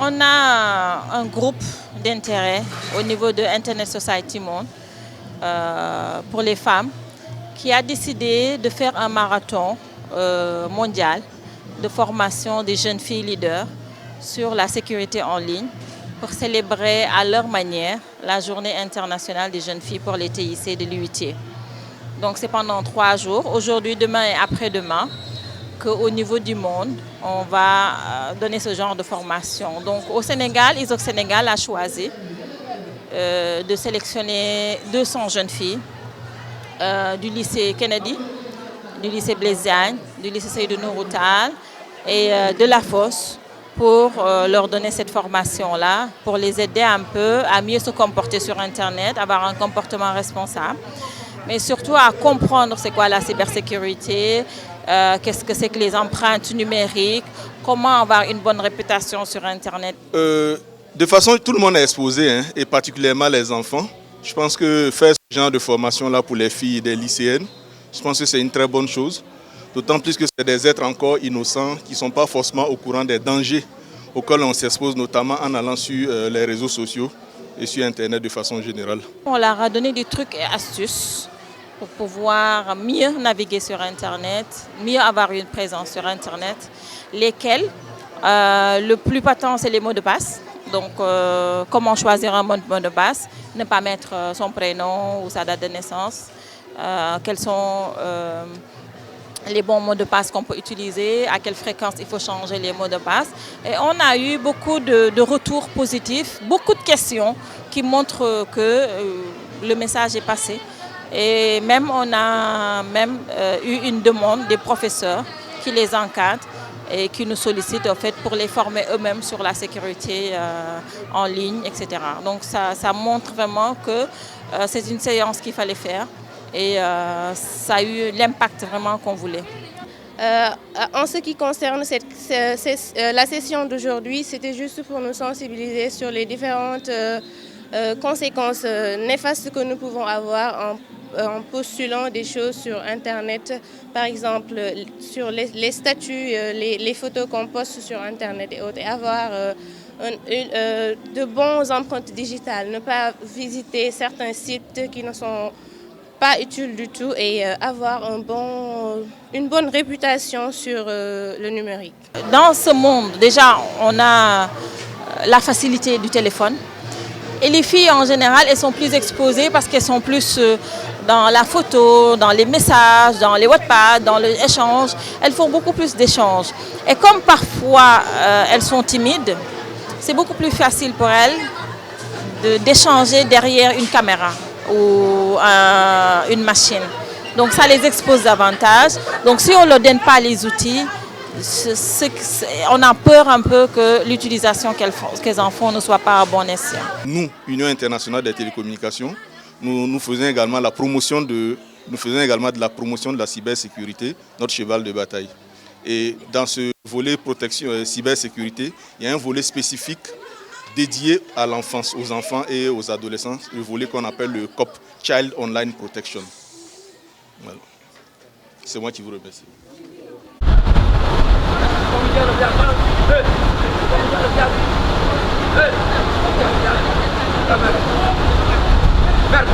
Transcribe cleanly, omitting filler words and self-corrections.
On a un groupe d'intérêt au niveau de Internet Society Monde pour les femmes qui a décidé de faire un marathon mondial de formation des jeunes filles leaders sur la sécurité en ligne pour célébrer à leur manière la journée internationale des jeunes filles pour les TIC de l'UIT. Donc c'est pendant 3 jours, aujourd'hui, demain et après-demain, qu'au niveau du monde, on va donner ce genre de formation. Donc au Sénégal, ISOC Sénégal a choisi de sélectionner 200 jeunes filles du lycée Kennedy, du lycée Blaise Diagne, du lycée Seydou Nourou Tall et de la Fosse pour leur donner cette formation-là, pour les aider un peu à mieux se comporter sur Internet, avoir un comportement responsable, mais surtout à comprendre c'est quoi la cybersécurité, qu'est-ce que c'est que les empreintes numériques, comment avoir une bonne réputation sur Internet. De façon, tout le monde est exposé, hein, et particulièrement les enfants. Je pense que faire ce genre de formation-là pour les filles et des lycéennes, je pense que c'est une très bonne chose. D'autant plus que c'est des êtres encore innocents qui ne sont pas forcément au courant des dangers auxquels on s'expose, notamment en allant sur les réseaux sociaux et sur Internet de façon générale. On leur a donné des trucs et astuces pour pouvoir mieux naviguer sur Internet, mieux avoir une présence sur Internet, lesquels le plus patent, c'est les mots de passe. Donc, comment choisir un mot de passe, ne pas mettre son prénom ou sa date de naissance, quels sont les bons mots de passe qu'on peut utiliser, à quelle fréquence il faut changer les mots de passe. Et on a eu beaucoup de retours positifs, beaucoup de questions qui montrent que le message est passé. Et même on a eu une demande des professeurs qui les encadrent et qui nous sollicitent en fait, pour les former eux-mêmes sur la sécurité en ligne, etc. Donc ça montre vraiment que c'est une séance qu'il fallait faire. Et ça a eu l'impact vraiment qu'on voulait. En ce qui concerne la session d'aujourd'hui, c'était juste pour nous sensibiliser sur les différentes conséquences néfastes que nous pouvons avoir en postulant des choses sur Internet, par exemple sur les statuts, les photos qu'on poste sur Internet et autres, et avoir de bonnes empreintes digitales, ne pas visiter certains sites qui ne sont pas utile du tout et avoir une bonne réputation sur le numérique. Dans ce monde, déjà, on a la facilité du téléphone. Et les filles, en général, elles sont plus exposées parce qu'elles sont plus dans la photo, dans les messages, dans les WhatsApp, dans l'échange. Elles font beaucoup plus d'échanges. Et comme parfois, elles sont timides, c'est beaucoup plus facile pour elles d'échanger derrière une caméra ou une machine. Donc ça les expose davantage. Donc si on ne leur donne pas les outils, on a peur un peu que l'utilisation qu'elles en font ne soit pas à bon escient. Nous, Union internationale des télécommunications, nous faisons également de la promotion de la cybersécurité, notre cheval de bataille. Et dans ce volet protection cybersécurité, il y a un volet spécifique dédié à l'enfance, aux enfants et aux adolescents, le volet qu'on appelle le COP, Child Online Protection. Voilà. C'est moi qui vous remercie. Merde.